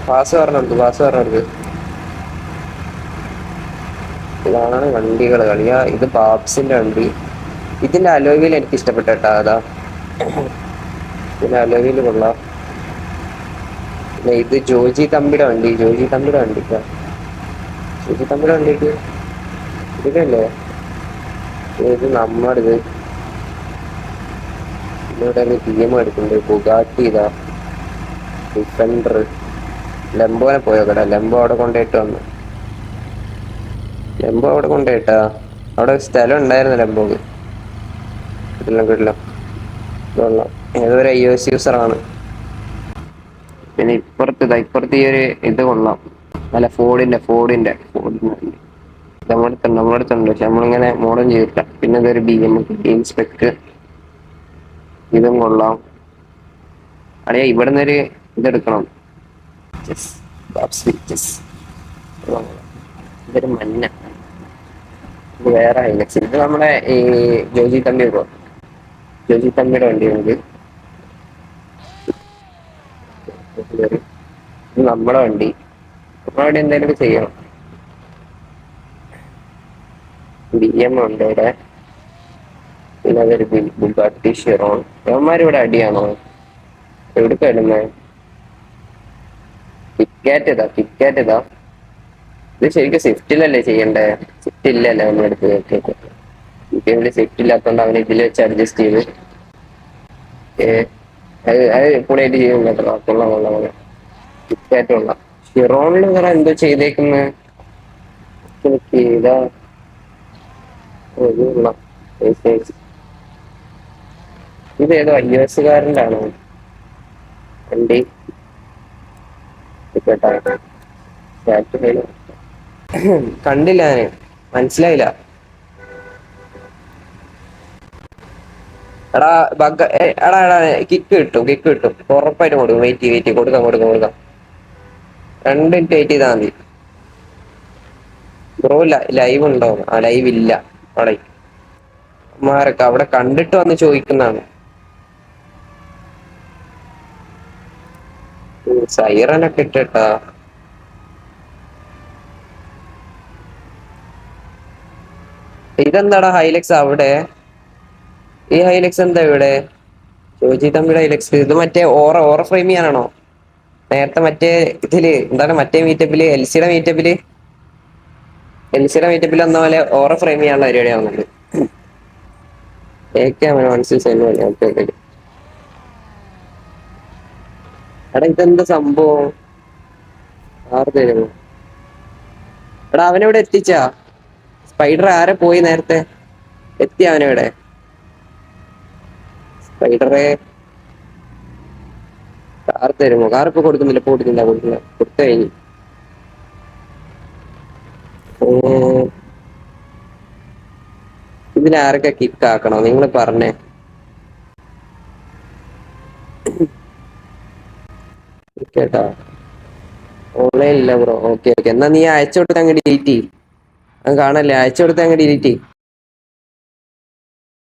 Pass പറഞ്ഞെടുക്ക്. ഇതാണ് വണ്ടികൾ കളിയാ. ഇത് ബാബ്സിന്റെ വണ്ടി. ഇതിന്റെ അലോയിൽ എനിക്ക് ഇഷ്ടപ്പെട്ട കേട്ടാ. അതാ ഇതിന്റെ അലോയിൽ കൊള്ളാം. പിന്നെ ഇത് ജോജി തമ്പിയുടെ വണ്ടി. ജോജി തമ്പിയുടെ വണ്ടിക്കാ. ജോജി തമ്പിയുടെ വണ്ടിക്ക് ഇതല്ലേ ഇത് നമ്മളിത് ഇവിടെ പി എം എടുക്കുന്നുണ്ട്. ബുഗാട്ടി ഇതാ, ഡിഫൻഡർ. ലെംബോനെ പോയോക്കടാ. ലെംബോ അവിടെ കൊണ്ടുപോയിട്ട് വന്നു. ലെംബോ അവിടെ കൊണ്ടുപോയിട്ടാ. അവിടെ സ്ഥലം ഉണ്ടായിരുന്നു ലെംബോക്ക്. കിട്ടില്ല. കൊള്ളാം. ഏതൊരു iOS യൂസറാണ്. പിന്നെ ഇപ്പുറത്ത് ഈ ഒരു ഇത് കൊള്ളാം. അല്ല ഫോർഡിന്റെ നമ്മളടുത്തുണ്ട്. പക്ഷെ നമ്മളിങ്ങനെ മോഡൽ ചെയ്തിട്ട. പിന്നെ ഇതൊരു BM സ്പെക്ക്. ഇതും കൊള്ളാം. അറിയാ ഇവിടുന്ന് ഒരു ഇതെടുക്കണം. ഇതൊരു മഞ്ഞ. ഇത് വേറെ ഹൈലക്സ്. ഇത് നമ്മുടെ ഈ ജോജി തമ്പിയുടെ വണ്ടി നമുക്ക്. ഇത് നമ്മുടെ വണ്ടി എന്തെങ്കിലും ചെയ്യണം. BM ഉണ്ട് ഇവിടെ. പിന്നെ അതൊരു ബുഗാട്ടി ഷിറോൺ. ഇവന്മാരിവിടെ അടിയാണോ? എവിടേക്കാ ഇടുന്നത്? കിറ്റ്കാറ്റ് ഇതാ. ഇത് ശരിക്കും സ്വിഫ്റ്റിലല്ലേ ചെയ്യണ്ടേ? സ്വിഫ്റ്റ് ഇല്ലല്ലേ നമ്മളെടുത്ത് കേട്ടിട്ട്. ഇതിൽ സ്വിഫ്റ്റ് ഇല്ലാത്തോണ്ട് അവൻ ഇതിൽ വെച്ച് അഡ്ജസ്റ്റ് ചെയ്ത് അത് കൂടെയായിട്ട് ചെയ്യും കേട്ടോ. കൊള്ളാം. കിറ്റ്കാറ്റ് കൊള്ളാം. ഷിറോണിൽ വേറെ എന്തോ ചെയ്തേക്കുന്നത് ഇതാ. ഇത് കൊള്ളാം. ഇത് ഏതോ iOS കാരൻ്റെ ആണോ വണ്ടി? കേട്ടാ കണ്ടില്ല ഞാന്, മനസ്സിലായില്ല. എടാ കിക്ക് കിട്ടും ഉറപ്പായിട്ട് കൊടുക്കും. വെയിറ്റ് കൊടുക്കാം. 2 മിനിറ്റ് വെയിറ്റ് ചെയ്താൽ മതി ബ്രോ. ലൈവ് ഉണ്ടോ? ലൈവ് ഇല്ല അവിടെ. മാരൊക്കെ അവിടെ കണ്ടിട്ട് വന്ന് ചോദിക്കുന്നതാണ്. സൈറനൊക്കെ ഇട്ടാ. ഇതെന്താടാ ഹൈലക്സ് അവിടെ? ഈ ഹൈലക്സ് എന്താ ഇവിടെ? ജോജി തമ്മിയുടെ ഹൈലക്സ്. ഇത് മറ്റേ ഓറ ഫ്രെയിം ചെയ്യാനാണോ? നേരത്തെ മറ്റേ ഇതില് എന്താണ് മറ്റേ മീറ്റപ്പില് എൽസിയുടെ വന്ന പോലെ ഓറ ഫ്രെയിം ചെയ്യാനുള്ള പരിപാടിയാവുന്നുണ്ട്. എടാ ഇതെന്താ സംഭവം? ആറ് തരുമോ? എടാ അവനെവിടെ എത്തിച്ചാ? സ്പൈഡർ ആരെ പോയി നേരത്തെ? എത്തി അവനെവിടെ? സ്പൈഡറെ കാർ തരുമോ? കാർ ഇപ്പൊ കൊടുക്കുന്നില്ല. കൊടുത്തു കഴിഞ്ഞു. ഇതിലാരൊക്കെ കിക്ക് ആക്കണോ നിങ്ങൾ പറഞ്ഞേ. കേട്ടാ ഓൺലൈൻ ഇല്ല ബ്രോ. ഓക്കെ. എന്നാ നീ അയച്ചു കൊടുത്ത് അങ്ങ് ഡിലീറ്റ് ചെയ്യ്. അത് കാണല്ലേ? അയച്ചു കൊടുത്ത് അങ്ങ് ഡിലീറ്റ് ചെയ്യ്.